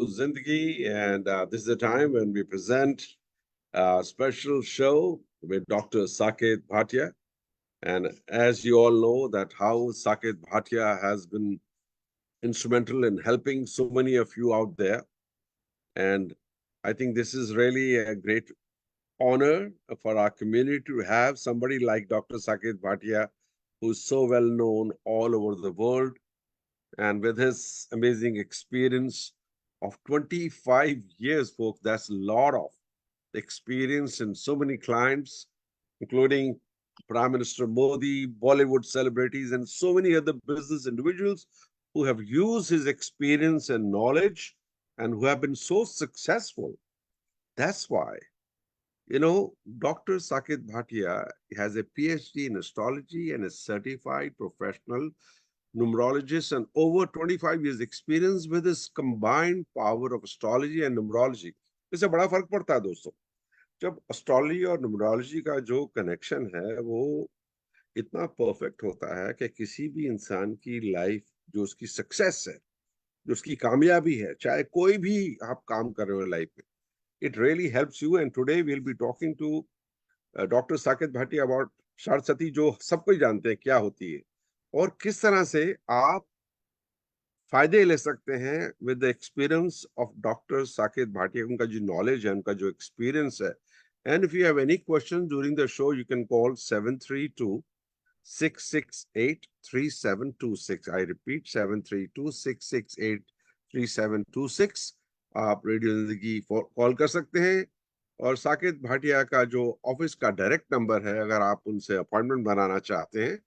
Zindagi, and this is the time when we present a special show with Dr. Saket Bhatia. And as you all know, that how Saket Bhatia has been instrumental in helping so many of you out there. And I think this is really a great honor for our community to have somebody like Dr. Saket Bhatia, who's so well known all over the world. And with his amazing experience of 25 years, folks, that's a lot of experience in so many clients, including Prime Minister Modi, Bollywood celebrities, and so many other business individuals who have used his experience and knowledge and who have been so successful. That's why, Dr. Saket Bhatia has a PhD in astrology and a certified professional numerologist and over 25 years experience with his combined power of astrology and numerology. इससे बड़ा फर्क पड़ता है दोस्तों. जब astrology और numerology का जो कनेक्शन है वो इतना परफेक्ट होता है कि किसी भी इंसान की लाइफ, जो उसकी सक्सेस है, जो उसकी कामयाबी है, चाहे कोई भी आप काम कर रहे हो लाइफ में, it really helps you. And today we'll be talking to Dr. Saket Bhatia about Sade Sati, जो सब कोई जानते हैं क्या होती है और किस तरह से आप फायदे ले सकते हैं with the experience of doctor Saket Bhatia. उनका जो नॉलेज है, उनका जो एक्सपीरियंस है. And if you have any question during the show, you can call 732-668-3726. I repeat 732-668-3726. आप रेडियो जिंदगी कॉल कर सकते हैं. और साकेत भाटिया का जो ऑफिस का डायरेक्ट नंबर है, अगर आप उनसे अपॉइंटमेंट बनाना चाहते हैं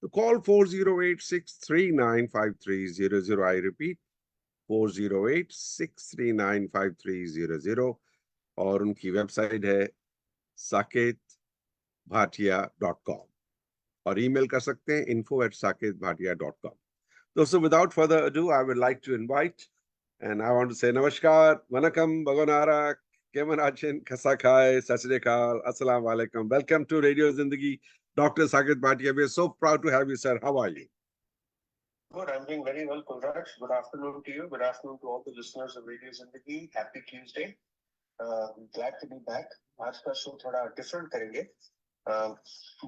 तो कॉल 408-639-5300. I repeat 408-639-5300. और उनकी वेबसाइट है saketbhatia.com और ईमेल कर सकते हैं info@saketbhatia.com. दोस्तों, without further ado, I would like to invite and I want to say namaskar, vanakkam, bagonara, keman achen, kasakai, sasrikal, assalamu alaikum. Welcome to Radio Zindagi, Dr. Saket Bhatia. We are so proud to have you, sir. How are you? Good. I'm doing very well, Kulraj. Good afternoon to you. Good afternoon to all the listeners of Radio Zindagi. Happy Tuesday. Glad to be back. आज का show थोड़ा different करेंगे.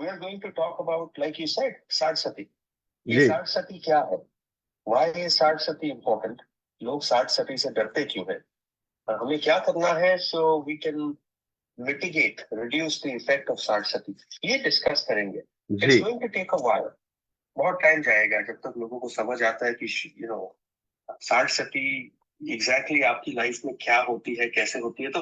We are going to talk about, like you said, Sade Sati. ये Sade Sati क्या है? Why is Sade Sati important? लोग Sade Sati से डरते क्यों हैं? हमें क्या करना है so we can mitigate, reduce the effect of Sade Sati. ये discuss करेंगे. It's going to take a while. बहुत टाइम जाएगा जब तक लोगों को समझ आता है कि Sade Sati exactly आपकी लाइफ में क्या होती है, कैसे होती है. तो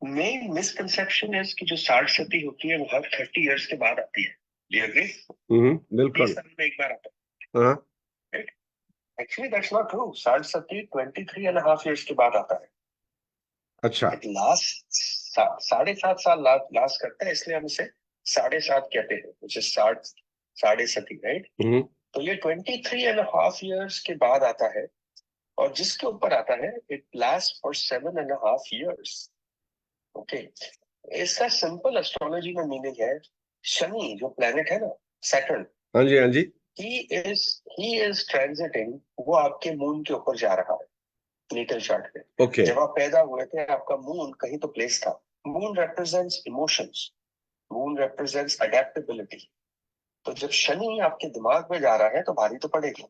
मेन मिसकंसेप्शन है कि जो Sade Sati होती है वो हर 30 इयर्स के बाद आती है. Do you agree? बिल्कुल. 30 साल में एक बार आता है. Right? Actually, that's not true. Sade Sati 23.5 years के बाद आता है. अच्छा. It lasts 7.5 साल लास्ट करता है, इसलिए हम इसे 7.5 कहते हैं, which is Sade Sati, right? तो ये 23.5 years के बाद आता है और जिसके ऊपर आता है it lasts for 7.5 years. Okay. इसका सिंपल एस्ट्रोलॉजी में मीनिंग है, शनि जो प्लेनेट है ना, सैटर्न, हाँ जी, हाँ जी, he is transiting, वो आपके मून के ऊपर जा रहा है नेटल चार्ट पे. Okay. जब आप पैदा हुए थे आपका मून कहीं तो प्लेस था. Moon represents emotions, moon represents adaptability. तो जब शनि आपके दिमाग में जा रहा है तो भारी तो पड़ेगी.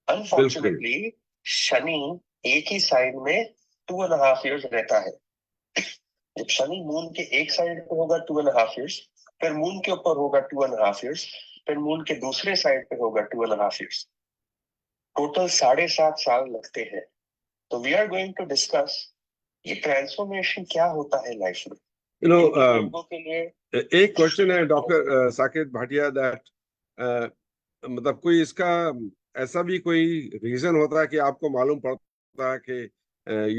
Unfortunately, शनि एक ही साइड में 2.5 years रहता है. जब शनि मून के एक साइड पे होगा 2.5 years, फिर मून के ऊपर होगा 2.5 years, फिर मून के दूसरे साइड पे होगा 2.5 years. टोटल 7.5 साल लगते हैं. तो we are going to discuss ये ट्रांसफॉर्मेशन क्या होता है लाइफ में. लोगों के लिए एक क्वेश्चन है डॉक्टर साकेत भाटिया, दैट मतलब कोई इसका ऐसा भी कोई रीजन होता है कि आपको मालूम पड़ता है कि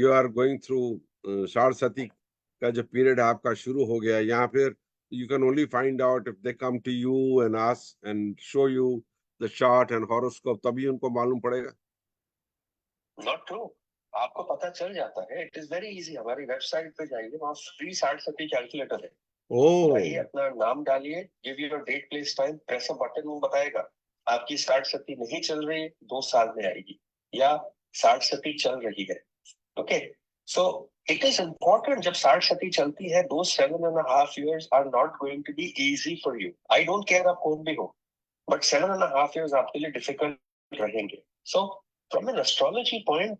you are going through Sade Sati का जो पीरियड आपका शुरू हो गया, या फिर you can only find out if they come to you and ask and show you the chart and horoscope, तभी उनको मालूम पड़ेगा? Not true. आपको पता चल जाता है. It is very easy. हमारी वेबसाइट पे जाइए, वहाँ फ्री Sade Sati कैलकुलेटर है. जाइए, अपना नाम डालिए, give your date, place, time, press a button, वो बताएगा आपकी Sade Sati नहीं चल रही 2 साल में आएगी या साठ सती चल रही है. Okay, so it is important जब साठ सती चलती है, those 7.5 years are not going to be easy for you. I don't care आप कौन भी हो, but 7.5 years आपके लिए difficult रहेंगे. So from an astrology point,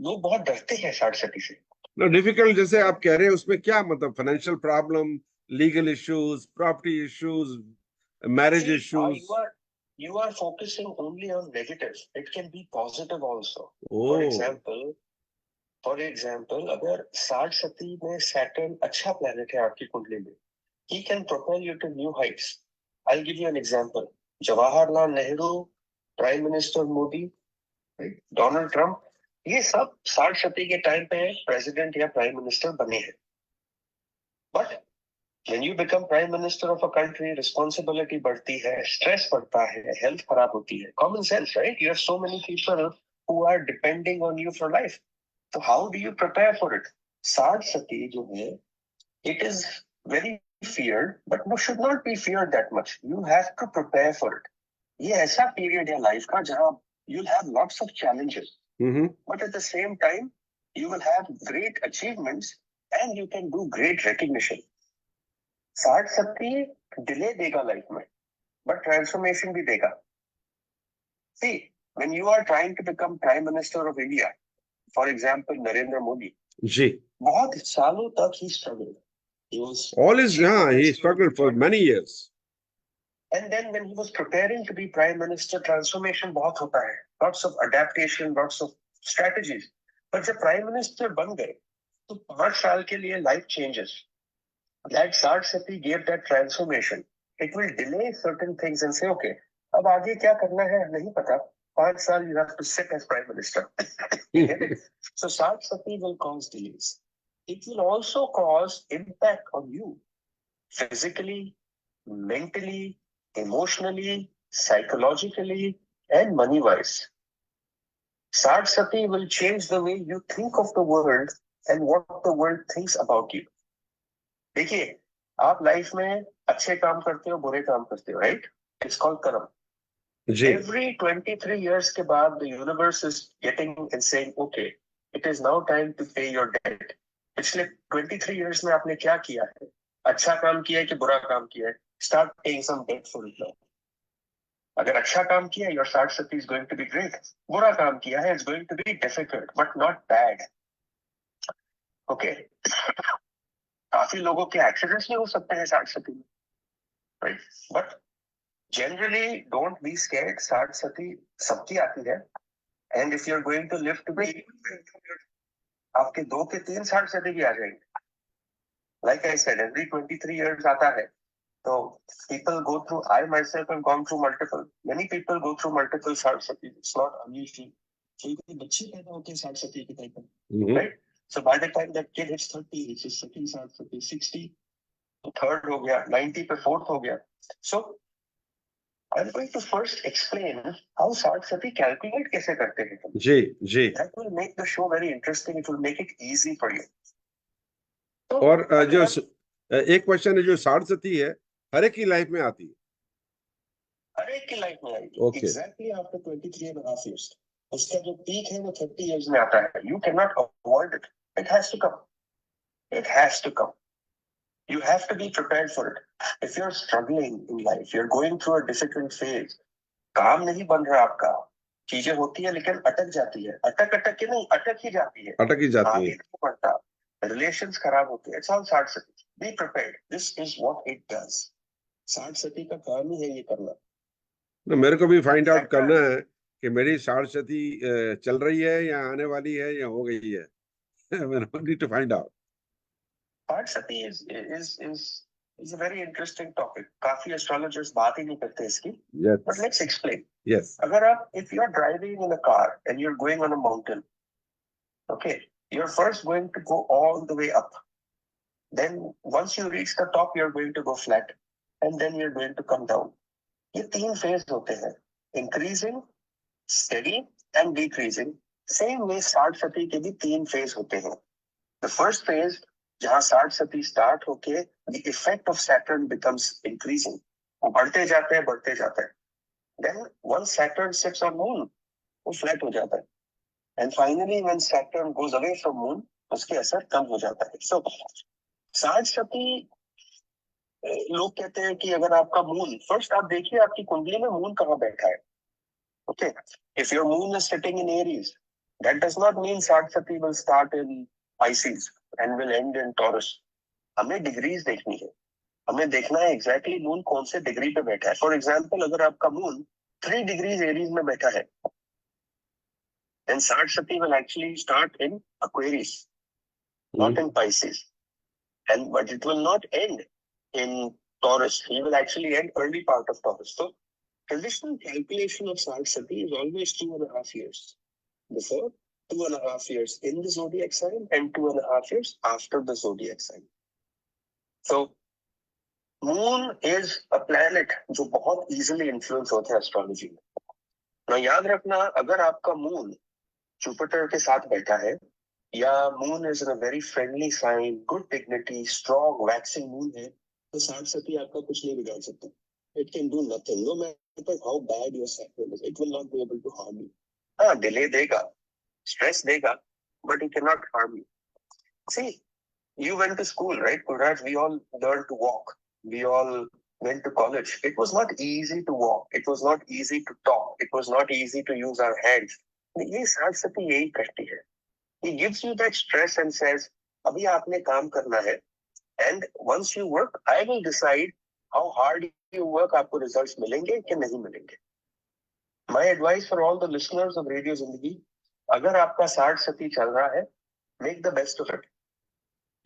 लोग बहुत डरते हैं साठ सती से. No, difficult जैसे आप कह रहे हैं उसमें क्या मतलब financial problem, legal issues, property issues, marriage issues. You are focusing only on negative. It can be positive also. Oh. For example, अगर साठ सती में Saturn अच्छा planet है आपकी कुंडली में, he can propel you to new heights. I'll give you an example. Jawaharlal Nehru, Prime Minister Modi, right? Donald Trump, ये सब साठ सती के टाइम पे प्रेसिडेंट या प्राइम मिनिस्टर बने हैं. But when you become prime minister of a country, responsibility बढ़ती है, stress बढ़ता है, health खराब होती है. Common sense, right? You have so many people who are depending on you for life. So how do you prepare for it? साठ सती जो है, it is very feared, but no, should not be feared that much. You have to prepare for it. ये ऐसा period है life का जहाँ you'll have lots of challenges. But at the same time, you will have great achievements and you can do great recognition. साठ सती delay देगा life में, but transformation भी देगा. See, when you are trying to become Prime Minister of India, for example, Narendra Modi, जी, बहुत सालों तक he struggled. He struggled for many years. And then when he was preparing to be Prime Minister, transformation बहुत होता है, lots of adaptation, lots of strategies. But जब Prime Minister बन गए, तो 5 साल के लिए life changes. That Sade Sati gave that transformation. It will delay certain things and say, okay, अब आगे क्या करना है नहीं पता. 5 साल you have to sit as Prime Minister. So Sade Sati will cause delays. It will also cause impact on you physically, mentally, emotionally, psychologically, and money-wise. Sade Sati will change the way you think of the world and what the world thinks about you. देखिए, आप life में अच्छे काम करते हो, बुरे काम करते हो, राइट? इट्स कॉल्ड कर्म. Every 23 years के बाद the universe is getting and saying, okay, it is now time to pay your debt. पिछले 23 years में आपने क्या किया है? अच्छा काम किया है कि बुरा काम किया है? Start paying some debt for it now. अगर अच्छा काम किया है, your Sade Sati is going to be great. बुरा काम किया है, it's going to be difficult, but not bad. Okay. काफी लोगों के एक्सीडेंट्स भी हो सकते हैं साठ सती में, right? But generally don't be scared. Sade Sati सबकी आती है. And if you are going to live to be, आपके 2 के 3 साठ सती भी आ जाएंगे. Like I said, every 23 years आता है. तो people go through, I myself have gone through multiple, many people go through multiple साठ सती. It's not unusual. कोई बच्चे पैदा होते हैं साठ सती के टाइप में, right? So by the time that kid hits 30, it's his second Sade Sati, 60, third हो गया, 90 पे fourth हो गया. So I'm going to first explain how Sade Sati calculate कैसे करते हैं. जी. That will make the show very interesting. It will make it easy for you. So, और जो एक क्वेश्चन है, जो साठ सती है हर एक की लाइफ में आती है. हर एक की लाइफ में आएगी. Okay. Exactly after 23.5 years. उसका जो पीक है वो 30 years में आता है. You cannot avoid it. It has to come. It has to come. You have to be prepared for it. If you're struggling in life, you're going through a difficult phase, काम नहीं बन रहा आपका, चीजें होती है लेकिन अटक जाती है. अटक के नहीं, अटक ही जाती है. आगे नहीं बढ़ता. Relations खराब होते हैं. It's all Sade Sati. Be prepared. This is what it does. Sade Sati का काम ही है ये करना. मेरे को भी फाइंड आउट करना है कि मेरी साठ सती चल रही है या आने वाली है या हो गई है. I need to find out. Sade Sati is a very interesting topic. काफी astrologers बात ही नहीं करते इसकी. Yes. But let's explain. Yes. अगर आप, if you are driving in a car and you're going on a mountain, okay, you're first going to go all the way up. Then once you reach the top, you're going to go flat, and then you're going to come down. ये 3 phase होते हैं: increasing, steady, and decreasing. Same way साठ सती के भी 3 phase होते हैं. The first phase, जहाँ साठ सती स्टार्ट होके the effect of Saturn becomes increasing. वो बढ़ते जाते हैं. Then once Saturn sits on moon, वो flat हो जाता है. And finally, when Saturn goes away from Moon, उसके असर कम हो जाता है. So, साढ़ सती लोग कहते हैं कि अगर आपका मून, फर्स्ट आप देखिए आपकी कुंडली में मून कहाँ बैठा है. Okay, if your moon is sitting in Aries, that does not mean साढ़ सती will start in Pisces and will end in Taurus. हमें डिग्रीज देखनी है. हमें देखना है एग्जैक्टली मून कौन से डिग्री पे बैठा है. फॉर एग्जाम्पल, अगर आपका मून 3 डिग्रीज एरीज में बैठा है, then साढ़ सती will actually start in Aquarius, not in Pisces, and but it will not end in Taurus. He will actually end early part of Taurus. So traditional calculation of साढ़ सती is always 2.5 years before, 2.5 years in the zodiac sign, and 2.5 years after the zodiac sign. So moon is a planet जो बहुत easily influence होता है astrology में. ना याद रखना, अगर आपका मून जुपिटर के साथ बैठा है, या moon is in a very friendly sign, good dignity, strong waxing moon है, तो साढ़ सती आपका कुछ नहीं बिगाड़ सकता. It can do nothing, no matter how bad your Saturn is, it will not be able to harm you. हाँ, delay देगा, stress देगा, but it can not harm you. See, you went to school, right, Kuraj? We all learned to walk. We all went to college. It was not easy to walk. It was not easy to talk. It was not easy to use our hands. ये साढ़ सती यही करती है. He gives you that stress and says, अभी आपने काम करना है. And once you work, I will decide how hard you work. आपको results मिलेंगे कि नहीं मिलेंगे. My advice for all the listeners of Radio Zindagi, अगर आपका साढ़ सती चल रहा है, make the best of it.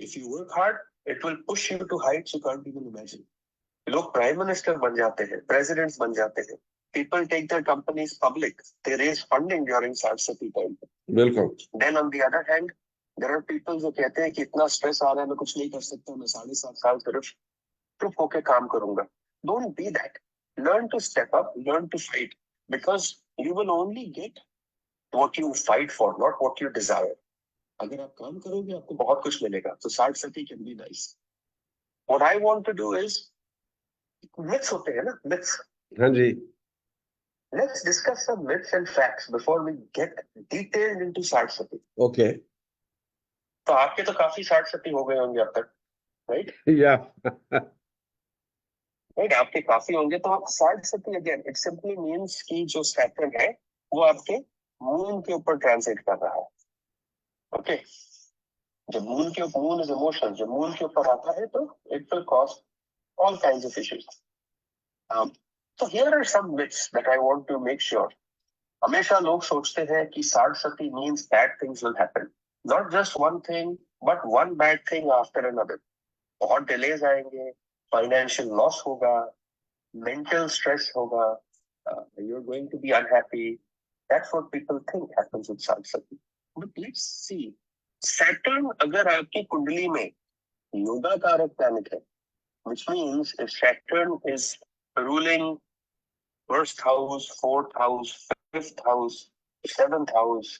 If you work hard, it will push you to heights you can't even imagine. लोग प्राइम मिनिस्टर बन जाते हैं, प्रेसिडेंट्स बन जाते हैं. People take their companies public. They raise funding during साढ़ सती time. बिल्कुल. Then on the other hand, there are people जो कहते हैं कि इतना स्ट्रेस आ रहा है, मैं कुछ नहीं कर सकता, मैं 7.5 साल सिर्फ चुप होके काम करूंगा. Don't be that. Learn to step up, learn to fight, because you will only get what you fight for, not what you desire. अगर आप काम करोगे आपको बहुत कुछ मिलेगा. तो Sade Sati can be nice. What I want to do is, myths होते हैं ना, मिथ्स. हाँ जी. Let's discuss some myths and facts before we get detailed into Sade Sati. Okay. तो आपके तो काफी साढ़ सती हो गए होंगे अब तक, राइट? या राइट, आपके काफी होंगे. तो आप साढ़ सती, अगेन इट सिंपली मींस कि जो सैटर्न है वो आपके मून के ऊपर ट्रांजिट कर रहा है. ओके, जब मून इज इमोशन, जब मून के ऊपर आता है तो it will cause all kinds of issues. So here are some myths that I want to make sure. हमेशा लोग सोचते हैं कि साढ़ सती means bad things will happen. Not just one thing, but one bad thing after another. बहुत delays आएंगे, financial loss होगा, mental stress होगा, you're going to be unhappy. That's what people think happens with साढ़ सती. But let's see. Saturn अगर आपकी कुंडली में योगा कारक प्लैनेट है, which means if Saturn is ruling first house, fourth house, fifth house, seventh house,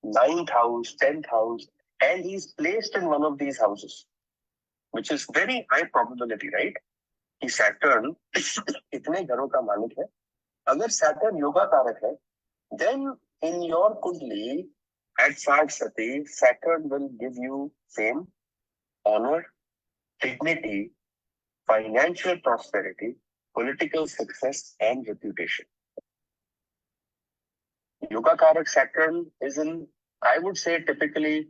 ninth house, 10th house, and he's placed in one of these houses, which is very high probability, right? कि Saturn इतने घरों का मालिक है. अगर Saturn yoga कारक है, then in your kundli at साढ़ सती, Saturn will give you fame, honor, dignity, financial prosperity, political success, and reputation. Yoga Karak Saturn is in, I would say, typically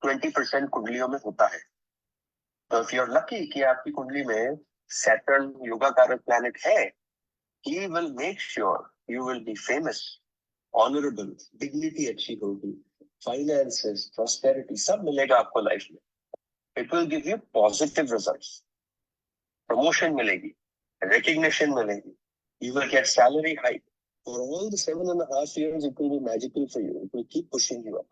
20% कुंडलियों में होता है. So if you're lucky कि आपकी कुंडली में Saturn yoga कारक planet है, he will make sure you will be famous, honorable, dignity अच्छी होगी, finances, prosperity, सब मिलेगा आपको लाइफ में. It will give you positive results. Promotion मिलेगी, recognition मिलेगी, you will get salary hike. For all the 7.5 years, it will be magical for you. It will keep pushing you up.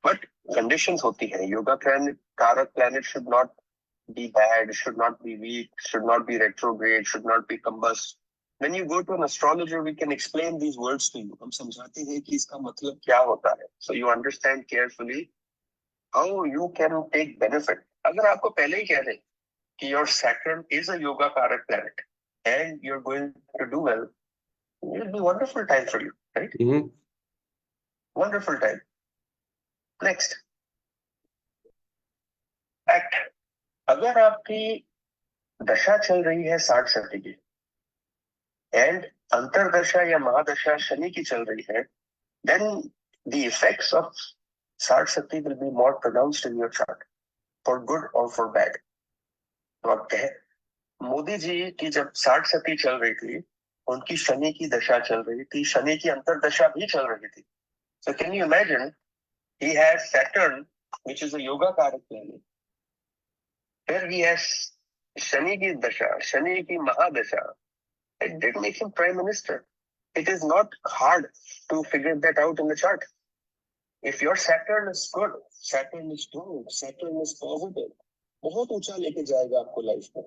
But conditions होती है. Yoga Karak planet should not be bad, should not be weak, should not be retrograde, should not be combust. When you go to an astrologer, we can explain these words to you. हम समझाते हैं कि इसका मतलब क्या होता है. So you understand carefully how you can take benefit. अगर आपको पहले ही कह दें कि your Saturn is a yoga karak planet and you're going to do well, it will be a wonderful time for you, right? Mm-hmm. Wonderful time. Next. Act. अगर आपकी दशा चल रही है 60 की एंड अंतरदशा या महादशा शनि की चल रही है, then the effects of Sade will be more pronounced in your chart, for good or for bad. तो आप कहें मोदी जी की जब 60 चल रही थी, उनकी शनि की दशा चल रही थी, शनि की अंतरदशा भी चल रही थी. So can you imagine, he has Saturn, which is a yoga कारक planet. Here he has Shani की दशा, शनि की महादशा. It did make him prime minister. It is not hard to figure that out in the chart. If your Saturn is good, Saturn is strong, Saturn is positive, बहुत ऊंचा लेके जाएगा आपको life में.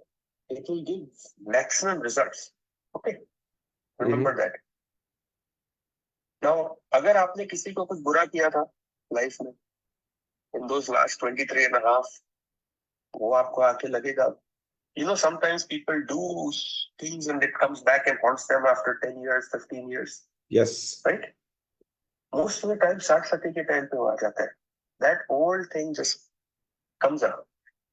It will give maximum results. Okay, remember that. Now, अगर आपने किसी को कुछ बुरा किया था लाइफ में, in those last 23 and a half, वो आपको आके लगेगा. You know, sometimes people do things and it comes back and haunts them after 10 years, 15 years. Yes. Right? Most of the time, 60 के टाइम पे वो आ जाता है. That old thing just comes up.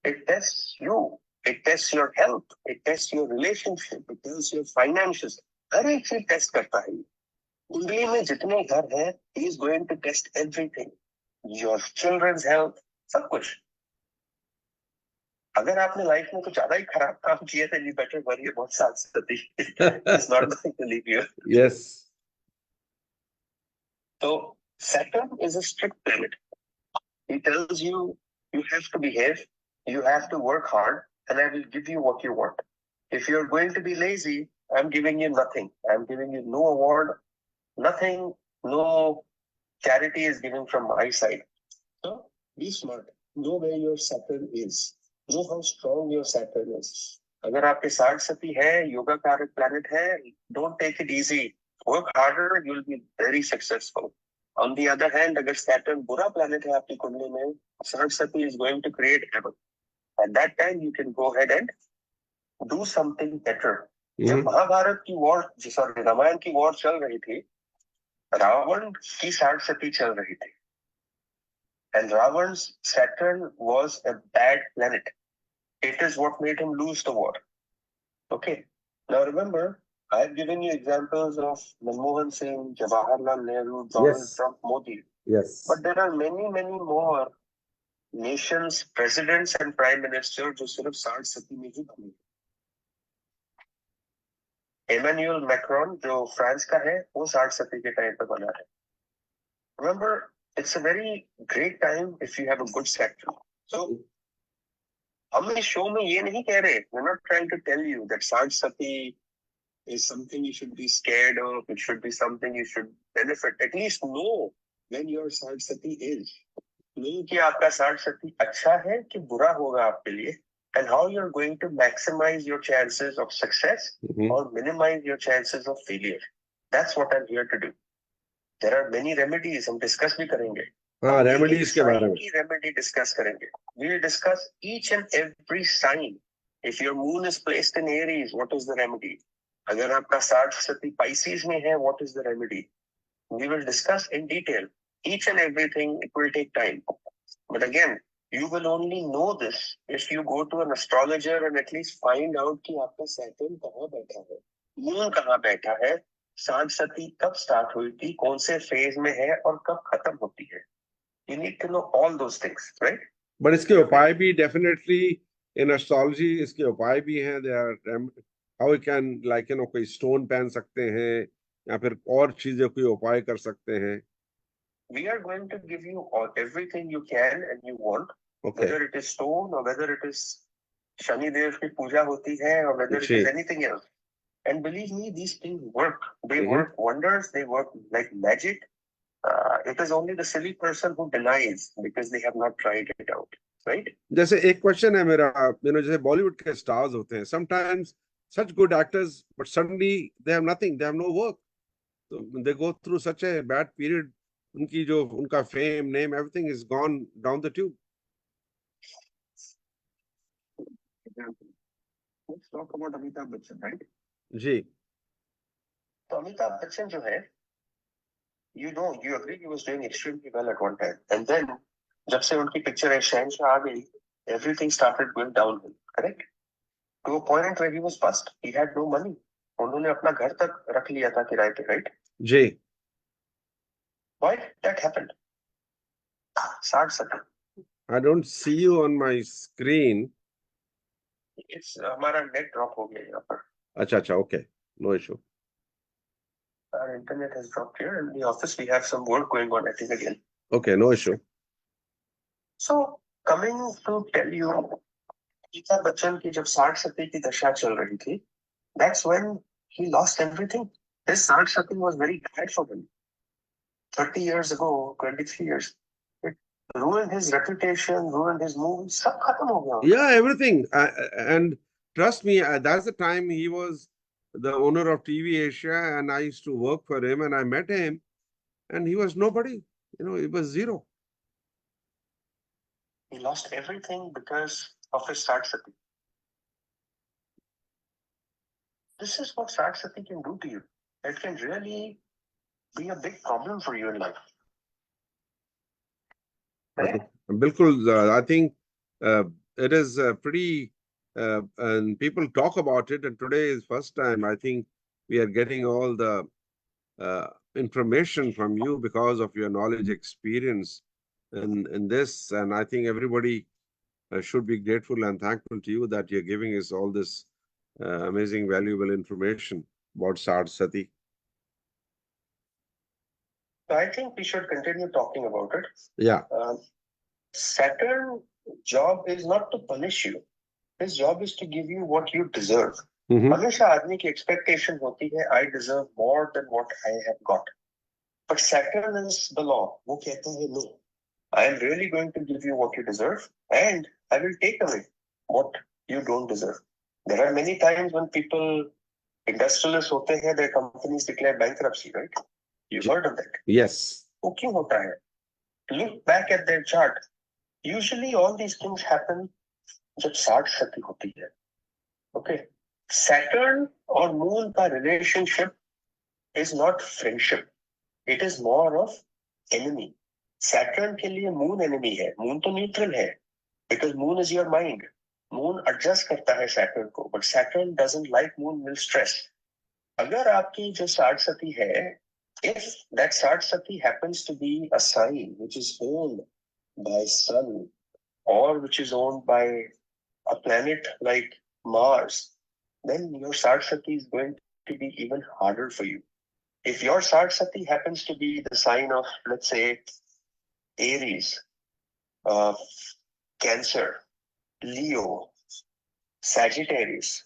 It tests you. It tests your health. It tests your relationship. It tests your finances. हर एक चीज test करता है. कुंडली में जितने घर हैं, he is going to test everything. Your children's health, सब कुछ. अगर आपने लाइफ में कुछ ज्यादा ही खराब काम किया था, you better worry about Sade. It's not going to leave you. Yes. So Saturn is a strict planet. He tells you, you have to behave, you have to work hard, and I will give you what you want. If you're going to be lazy, I'm giving you nothing. I'm giving you no award, nothing, no charity is given from my side. So be smart. Know where your Saturn is. Know how strong your Saturn is. अगर आपके 60 है, योगा कारक planet है, don't take it easy. Work harder, you'll be very successful. On the other hand, अगर Saturn बुरा planet है आपकी कुंडली में, 60 is going to create havoc. At that time, you can go ahead and do something better. जब महाभारत की war, sorry Ramayan की war चल रही थी, रावण की 60 चल रही थी. And Ravan's Saturn was a bad planet. It is what made him lose the war. Okay. Now remember, I've given you examples of Manmohan Singh, Jawaharlal Nehru, Donald Trump, Modi. Yes. But there are many, many more nations, presidents and prime ministers जो सिर्फ 60 में ही बने. Emmanuel Macron जो France का है, वो 60 के time पे बना है. Remember, it's a very great time if you have a good Saturn. So, हम इस शो में ये नहीं कह रहे, we're not trying to tell you that Sade is something you should be scared of, it should be something you should benefit. At least know when your Sade is. Know कि आपका Sade अच्छा है कि बुरा होगा आपके लिए, and how you're going to maximize your chances of success or minimize your chances of failure. That's what I'm here to do. There are many remedies, हम discuss भी करेंगे. हाँ, remedies के बारे में. Remedy discuss करेंगे. We'll discuss each and every sign. If your moon is placed in Aries, what is the remedy? अगर आपका Sade Pisces में है, what is the remedy? We will discuss in detail. Each and everything, it will take time. But again, you will only know this if you go to an astrologer and at least find out कि आपका Saturn कहाँ बैठा है, moon कहाँ बैठा है, Sade कब start हुई थी, कौन से phase में है और कब खत्म होती है. You need to know all those things, right? But इसके उपाय भी definitely in astrology इसके उपाय भी हैं. There are how we can like कोई stone पहन सकते हैं या फिर और चीजें कोई उपाय कर सकते हैं. We are going to give you everything you can and you want. Okay. Whether it is stone or whether it is Shani Dev की पूजा होती है or whether it is anything else. And believe me, these things work. They work wonders. They work like magic. It is only the silly person who denies because they have not tried it out, right? जैसे एक question है मेरा, जैसे बॉलीवुड के stars होते हैं, sometimes such good actors, but suddenly they have nothing, they have no work. So they go through such a bad period. उनकी जो उनका fame, name, everything is gone down the tube. Let's talk about Amitabh Bachchan, right? जी. तो अमिताभ बच्चन जो है, you know, you agree he was doing extremely well at one time. And then, जब से उनकी picture है शहंशाह आ गई, everything started going downhill, correct? To a point where he was bust. He had no money. उन्होंने अपना घर तक रख लिया था किराए पे, right? Ji. Why did that happen? Sade Sati. I don't see you on my screen. It's हमारा net drop हो गया यहाँ पर. अच्छा, okay. No issue. Our internet has dropped here. In the office, we have some work going on, I think, again. Okay, no issue. So, coming to tell you, Amitabh Bachchan की जब Sade Sati की दशा चल रही थी, that's when he lost everything. His Sade Sati was very bad for him. 30 years ago, 23 years, it ruined his reputation, ruined his movies, सब खत्म हो गया. Yeah, everything. And trust me, that's the time he was the owner of TV Asia, and I used to work for him, and I met him, and he was nobody. You know, he was zero. He lost everything because of his Sade Sati. This is what Sade Sati can do to you. It can really be a big problem for you in life. Right? Bilkul, I think it is pretty, and people talk about it, and today is first time I think we are getting all the information from you because of your knowledge, experience in this, and I think everybody should be grateful and thankful to you that you're giving us all this amazing, valuable information about Sade Sati. I think we should continue talking about it. Yeah. Saturn's job is not to punish you. His job is to give you what you deserve. हमेशा आदमी की expectation होती है, I deserve more than what I have got. But Saturn is the law. वो कहता है, no, I am really going to give you what you deserve, and I will take away what you don't deserve. There are many times when people, industrialists होते हैं, their companies declare bankruptcy, right? You've heard of that? Yes. वो क्यों होता है? Look back at their chart. Usually all these things happen जब Sade Sati होती है. Okay. Saturn or Moon का relationship is not friendship. It is more of enemy. Saturn के लिए Moon enemy है. Moon तो neutral है. Because Moon is your mind. Moon adjust करता है Saturn को. But Saturn doesn't like Moon will stress. अगर आपकी जो Sade Sati है, if that Sade Sati happens to be a sign which is owned by Sun or which is owned by a planet like Mars, then your Sade Sati is going to be even harder for you. If your Sade Sati happens to be the sign of, let's say, Aries, Cancer, Leo, Sagittarius,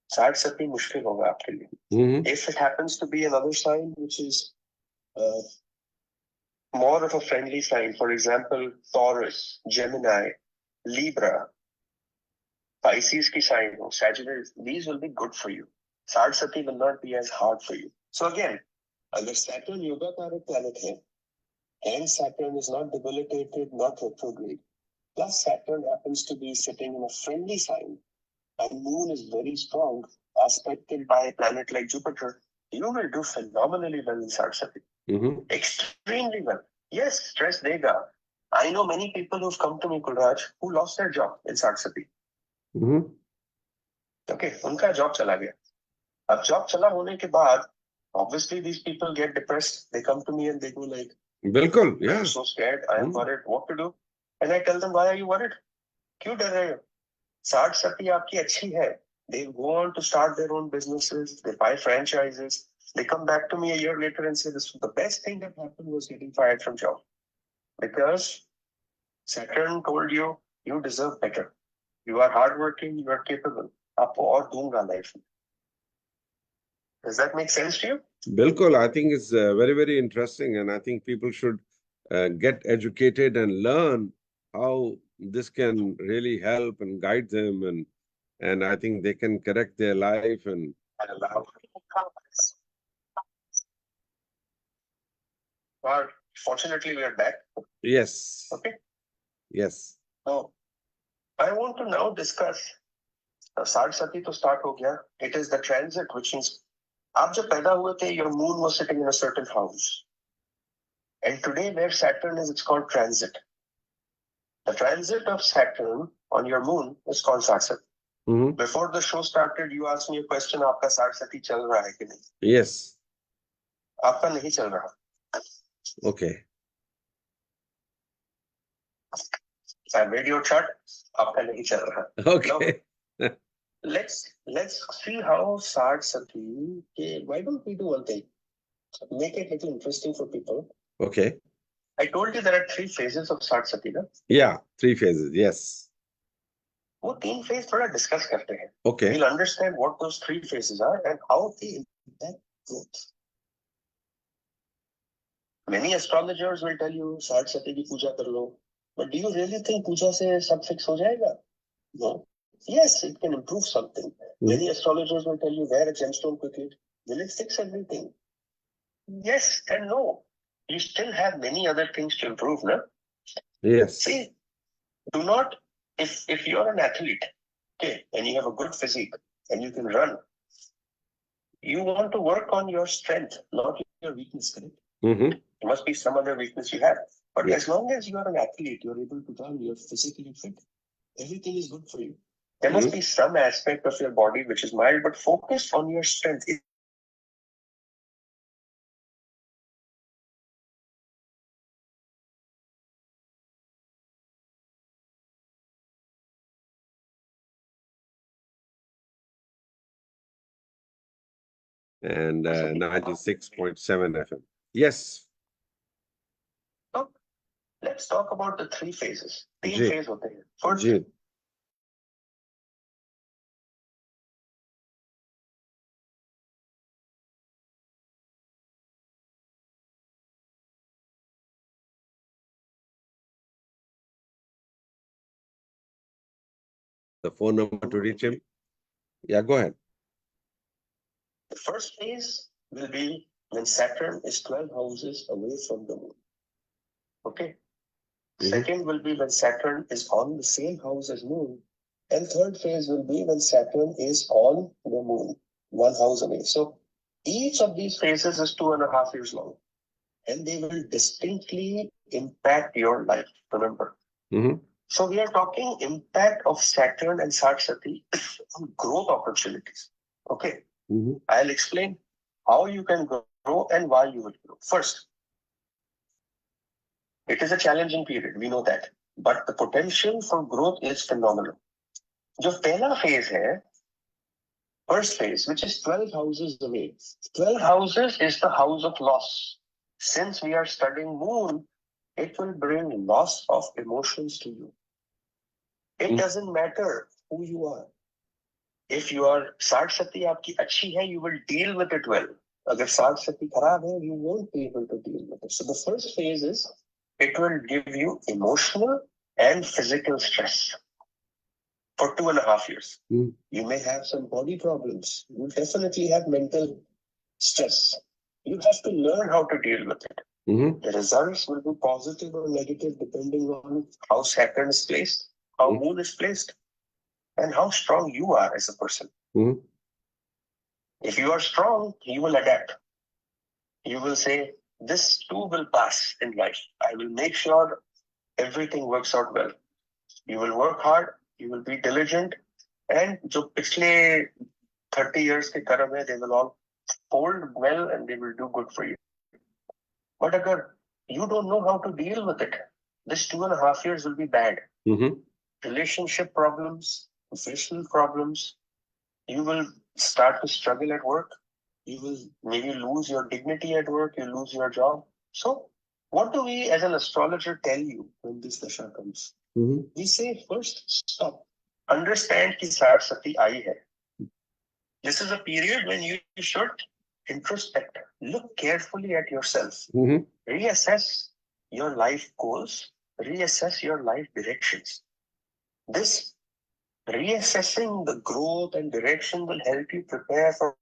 Sade Sati मुश्किल होगा आपके लिए. If it happens to be another sign which is more of a friendly sign, for example, Taurus, Gemini, Libra, Pisces की sign हो, Sagittarius, these will be good for you. Sade Sati will not be as hard for you. So again, अगर Saturn yoga कारक planet है, and Saturn is not debilitated, not retrograde, plus Saturn happens to be sitting in a friendly sign, and Moon is very strong, aspected by a planet like Jupiter, you will do phenomenally well in Sade Sati. Extremely well. Yes, stress देगा. I know many people who've come to me, Kulraj, who lost their job in Sade Sati. Okay, उनका job चला गया. अब job चला होने के बाद, obviously these people get depressed. They come to me and they go like, बिल्कुल, yeah. I'm so scared. I am worried. What to do? And I tell them, why are you worried? क्यों डर रहे हो? Sade Sati आपकी अच्छी है. They go on to start their own businesses. They buy franchises. They come back to me a year later and say, this was the best thing that happened was getting fired from job. Because Saturn told you, you deserve better. You are hardworking, you are capable. आपको और दूंगा life में. Does that make sense to you? Bilkul, I think it's very, very interesting, and I think people should get educated and learn how this can really help and guide them, and I think they can correct their life and allow. Well, fortunately, we are back. Yes. Okay. Yes. So, I want to now discuss. Sade Sati to start हो गया. It is the transit which means आप जब पैदा हुए थे, your moon was sitting in a certain house. And today where Saturn is, it's called transit. The transit of Saturn on your moon is called Sade Sati. Before the show started, you asked me a question, आपका Sade Sati चल रहा है कि नहीं? Yes. आपका नहीं चल रहा. Okay. I made your chart, आपका नहीं चल रहा. Okay. Now, let's see how Sade Sati. Why don't we do one thing? Make it a little interesting for people. Okay. I told you there are 3 phases of Sade Sati, ना? Yeah, 3 phases. Yes. वो 3 phase थोड़ा discuss करते हैं. Okay. We'll understand what those 3 phases are and how they impact growth. Many astrologers will tell you Sade Sati की पूजा कर लो. But do you really think पूजा से सब fix हो जाएगा? No. Yes, it can improve something. Many astrologers will tell you wear a gemstone quickly. Will it fix everything? Yes and no. You still have many other things to improve, no? Yes. See, do not, if you're an athlete, okay, and you have a good physique and you can run, you want to work on your strength, not your weakness, correct? There must be some other weakness you have. But as long as you are an athlete, you're able to run, you're physically fit, everything is good for you. There must be some aspect of your body which is mild, but focus on your strength. And 96.7 FM. Yes. So, let's talk about the 3 phases. 3 phases होते हैं. First, the phone number to reach him. Yeah, go ahead. The first phase will be when Saturn is 12 houses away from the moon. Okay. Second will be when Saturn is on the same house as moon. And third phase will be when Saturn is on the moon, 1 house away. So each of these phases is 2.5 years long. And they will distinctly impact your life, remember. So we are talking impact of Saturn and Sade Sati on growth opportunities. Okay. I'll explain how you can grow and why you will grow. First, it is a challenging period, we know that. But the potential for growth is phenomenal. जो पहला phase है, first phase, which is 12 houses away. 12 houses is the house of loss. Since we are studying moon, it will bring loss of emotions to you. It doesn't matter who you are. If you are Sade Sati आपकी अच्छी है, you will deal with it well. अगर Sade Sati खराब है, you won't be able to deal with it. So the first phase is, it will give you emotional and physical stress for 2.5 years. You may have some body problems. You definitely have mental stress. You have to learn how to deal with it. The results will be positive or negative depending on how Saturn is placed, how Moon is placed, and how strong you are as a person. If you are strong, you will adapt. You will say, this too will pass in life. I will make sure everything works out well. You will work hard, you will be diligent, and जो पिछले 30 years के कर्म है, they will all fold well and they will do good for you. But अगर you don't know how to deal with it, this 2.5 years will be bad. Relationship problems, professional problems, you will start to struggle at work. You will maybe lose your dignity at work, you lose your job. So what do we as an astrologer tell you when this dasha comes? We say first, stop. Understand कि Sade Sati आई है. This is a period when you should introspect. Look carefully at yourself. Reassess your life goals. Reassess your life directions. This reassessing the growth and direction will help you prepare for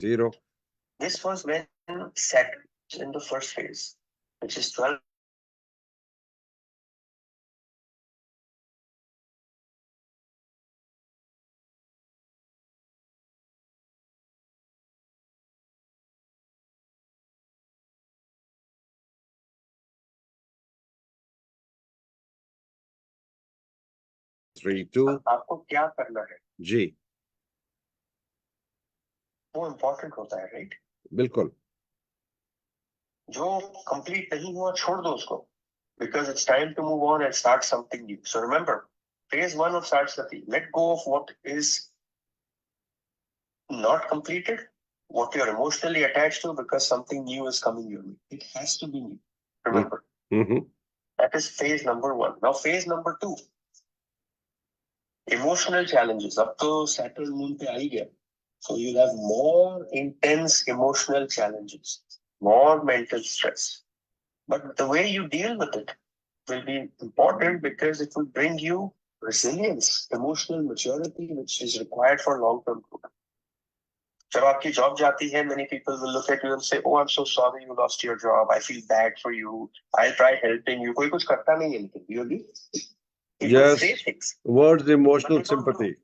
Zero. This was when Saturn was in the first phase, which is 12. Three, two. आपको क्या करना है जी वो important होता है, right? बिल्कुल जो complete नहीं हुआ छोड़ दो उसको, because it's time to move on and start something new. So remember, phase 1 of Sade Sati, let go of what is not completed, what you're emotionally attached to, because something new is coming your way. It has to be new. Remember, that is phase number 1. Now phase number 2, emotional challenges. Up to Saturn moon pe aa hi gaya. So you'll have more intense emotional challenges, more mental stress. But the way you deal with it will be important because it will bring you resilience, emotional maturity, which is required for long-term growth. जब आपकी job जाती है, many people will look at you and say, "Oh, I'm so sorry you lost your job. I feel bad for you. I'll try helping you." कोई कुछ करता नहीं है, लेकिन you agree? yes words emotional sympathy.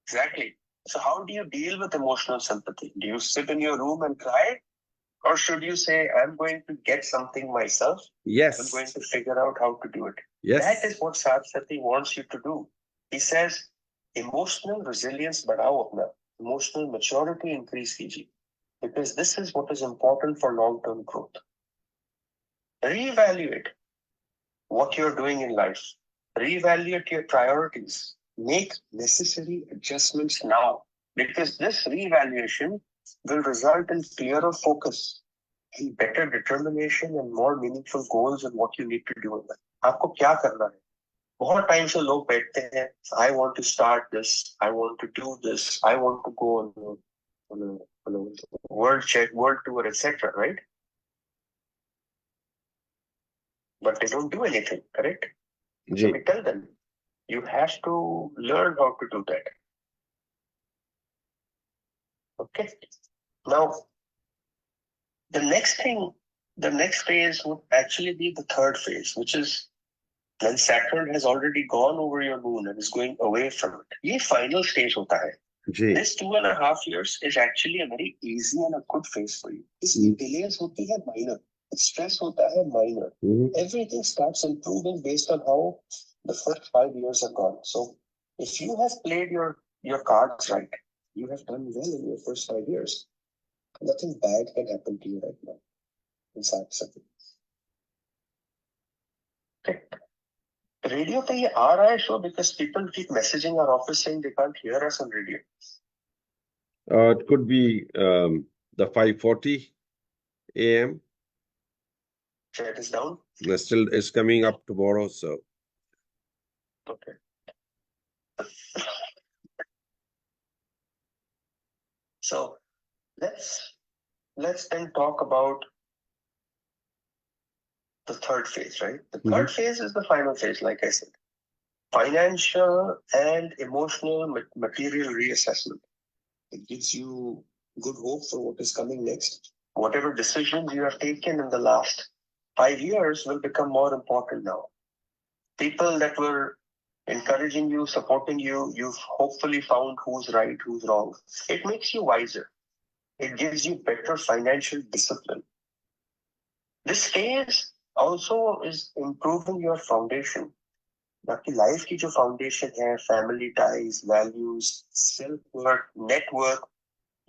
Exactly. So how do you deal with emotional sympathy? Do you sit in your room and cry? Or should you say, I'm going to get something myself? Yes. I'm going to figure out how to do it. Yes. That is what Sade Sati wants you to do. He says, emotional resilience badhao apna. Emotional maturity increase कीजिए. Because this is what is important for long-term growth. Reevaluate what you're doing in life. Reevaluate your priorities. Make necessary adjustments now. Because this reevaluation will result in clearer focus and better determination and more meaningful goals in what you need to do in life. आपको क्या करना है? बहुत time से लोग बैठते हैं, I want to start this, I want to do this, I want to go on a world tour, etc. Right? But they don't do anything, correct? So we tell them, you have to learn how to do that. Okay. Now, the next phase would actually be the third phase, which is when Saturn has already gone over your moon and is going away from it. ये final stage होता है. This 2.5 years is actually a very easy and a good phase for you. इसमें delays होती है minor, stress होता है minor. Everything starts improving based on how the first 5 years are gone. So if you have played your cards right, you have done well in your first 5 years. Nothing bad can happen to you right now. In Sade Sati. Okay. Radio पे ये आ रहा है show because people keep messaging our office saying they can't hear us on radio. It could be the 5:40 a.m. Chat is down. Still is coming up tomorrow, so. Okay. So let's then talk about the third phase, right? The third phase is the final phase, like I said. Financial and emotional material reassessment. It gives you good hope for what is coming next. Whatever decisions you have taken in the last 5 years will become more important now. People that were encouraging you, supporting you, you've hopefully found who's right, who's wrong. It makes you wiser. It gives you better financial discipline. This phase also is improving your foundation. आपकी life की जो foundation है, family ties, values, self worth, network,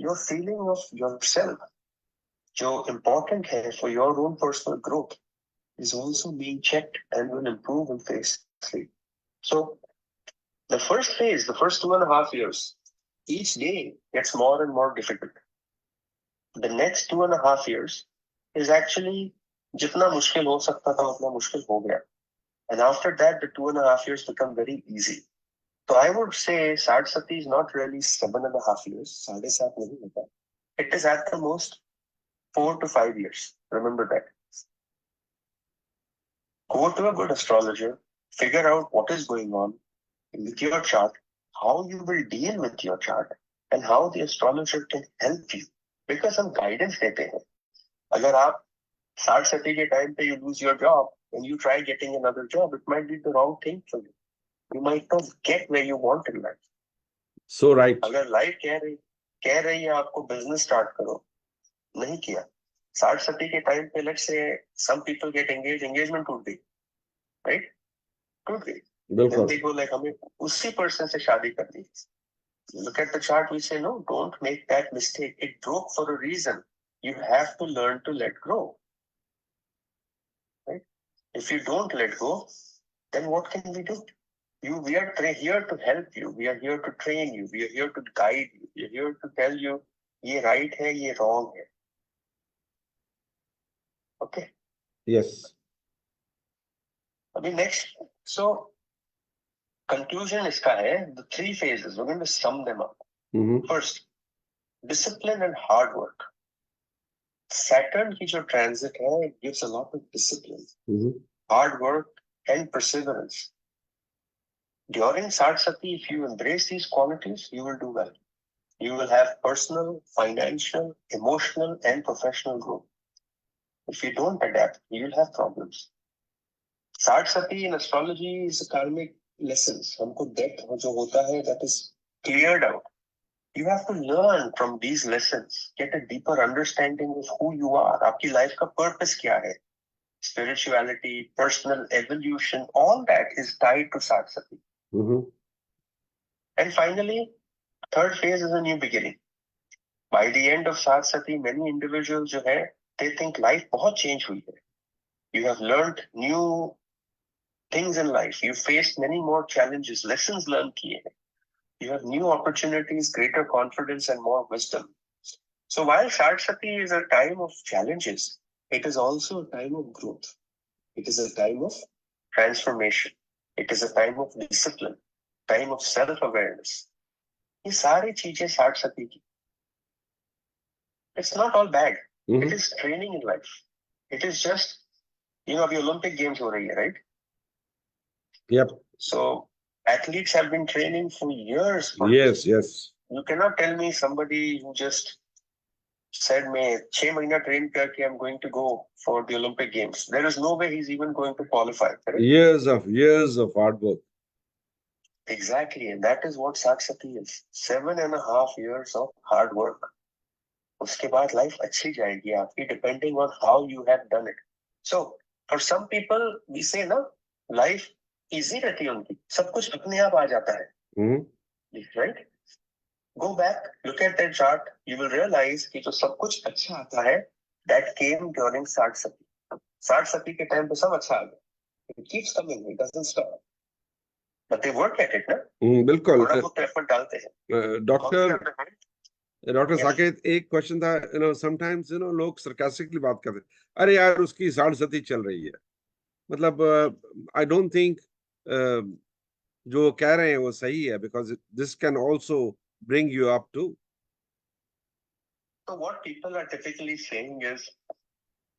your feeling of yourself, जो important है for your own personal growth, is also being checked and will improve in phase 3. So the first phase, the first 2.5 years, each day gets more and more difficult. The next 2.5 years is actually जितना मुश्किल हो सकता था उतना मुश्किल हो गया. And after that, the 2.5 years become very easy. So I would say Sade Sati is not really 7.5 years. Sade Sat nahi hota. It is at the most 4 to 5 years. Remember that. Go to a good astrologer, figure out what is going on with your chart, how you will deal with your chart, and how the astrologer can help you because हम guidance देते हैं. अगर आप 60 सती के time पे you lose your job and you try getting another job, it might be the wrong thing for you. You might not get where you want in life. So right. अगर life कह रही है आपको business start करो, नहीं किया. 60 सती के time पे let's say some people get engagement टूट गई, राइट? टूट गई. Then they go like हमें उसी पर्सन से शादी करनी. Look at the chart, we say no, don't make that mistake. It broke for a reason. You have to learn to let go. Right? If you don't let go, then what can we do? We are here to help you. We are here to train you. We are here to guide you. We are here to tell you, ये right है, ये wrong है. Okay? Yes. अभी next, so conclusion इसका है, the 3 phases, we're going to sum them up. First, discipline and hard work. Saturn की जो transit है, it gives a lot of discipline, hard work and perseverance. During Sade Sati, if you embrace these qualities, you will do well. You will have personal, financial, emotional and professional growth. If you don't adapt, you will have problems. Sade Sati in astrology is a karmic lessons. हमको depth जो होता है, that is cleared out. You have to learn from these lessons, get a deeper understanding of who you are. आपकी life का purpose क्या है? Spirituality, personal evolution, all that is tied to Sade Sati. And finally, third phase is a new beginning. By the end of Sade Sati, many individuals जो है, they think life बहुत change हुई है. You have learned new things in life. You faced many more challenges, lessons learned kiye hain. You have new opportunities, greater confidence and more wisdom. So while Sade Sati is a time of challenges, it is also a time of growth. It is a time of transformation. It is a time of discipline, time of self-awareness. ये सारी चीजें Sade Sati की. It's not all bad. It is training in life. It is just, अभी Olympic Games हो रही है, right? Yep. So athletes have been training for years. Yes. You cannot tell me somebody who just said, "मैं 6 महीना train करके I'm going to go for the Olympic Games." There is no way he's even going to qualify. Correct? Years of hard work. Exactly, and that is what Sade Sati is. 7.5 years of hard work. उसके बाद life अच्छी जाएगी आपकी, depending on how you have done it. So for some people, we say ना, life easy रहती है उनकी, सब कुछ अपने आप आ जाता है. Right? Go back, look at that chart, you will realize कि जो सब कुछ अच्छा आता है, that came during Sade Sati. Sade Sati के टाइम पे सब अच्छा आ गया. It keeps coming, it doesn't stop. But they work at it, ना? बिल्कुल. थोड़ा बहुत effort डालते हैं. डॉक्टर साकेत, एक क्वेश्चन था, sometimes लोग sarcastically बात करते हैं, अरे यार उसकी 60 सती चल रही है. मतलब I don't think जो कह रहे हैं वो सही है, because this can also bring you up too. So what people are typically saying is,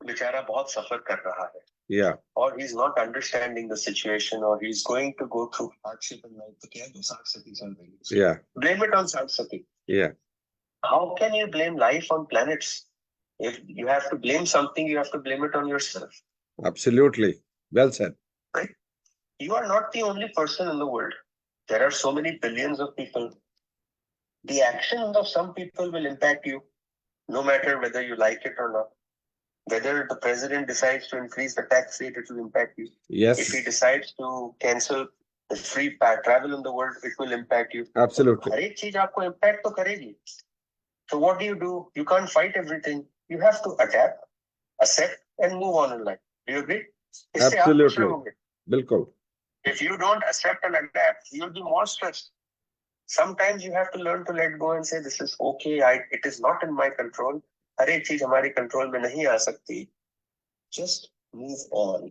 बेचारा बहुत सफर कर रहा है. Yeah. Or he's not understanding the situation, or he's going to go through hardship in life. तो क्या है, 60 सती चल रही है. Yeah. Blame it on Sade Sati. Yeah. How can you blame life on planets? If you have to blame something, you have to blame it on yourself. Absolutely. Well said. Right? You are not the only person in the world. There are so many billions of people. The actions of some people will impact you, no matter whether you like it or not. Whether the president decides to increase the tax rate, it will impact you. Yes. If he decides to cancel the free travel in the world, it will impact you. Absolutely. हर एक चीज आपको impact तो करेगी. So what do? You can't fight everything. You have to adapt, accept, and move on in life. Do you agree? Absolutely. Bilkul. If you don't accept and adapt, you'll be more stressed. Sometimes you have to learn to let go and say, this is okay. It is not in my control. हर एक चीज हमारी control में नहीं आ सकती. Just move on.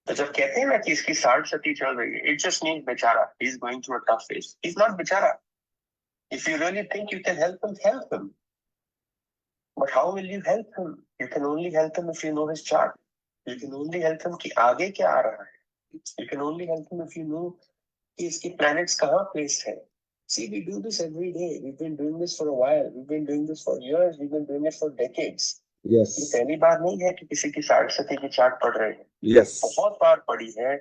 तो जब कहते हैं ना कि इसकी 60 सती चल रही है, it just means बेचारा, he's going through a tough phase. He's not बेचारा. If you really think you can help him, help him. But how will you help him? You can only help him if you know his chart. You can only help him कि आगे क्या आ रहा है. You can only help him if you know कि इसकी planets कहाँ placed है. See, we do this every day. We've been doing this for a while. We've been doing this for years. We've been doing it for decades. Yes. ये पहली बार नहीं है कि किसी की साढ़े सती की चार्ट पढ़ रहे हैं. Yes. बहुत बार पढ़ी है,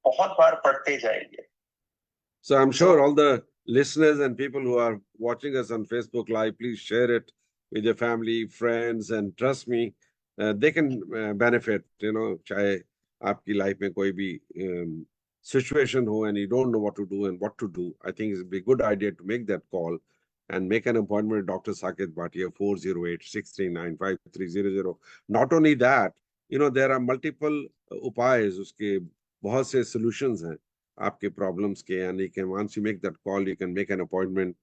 बहुत बार पढ़ते जाएंगे. So I'm sure all the listeners and people who are watching us on Facebook Live, please share it with your family, friends, and trust me, they can benefit. You know, चाहे आपकी life में कोई भी situation ho and you don't know what to do and what to do, I think it's a good idea to make that call and make an appointment with Dr. Saket Bhatia, 408-639-5300. Not only that, you know, there are multiple upays, उसके बहुत से solutions हैं आपके problems के, यानी कि once you make that call, you can make an appointment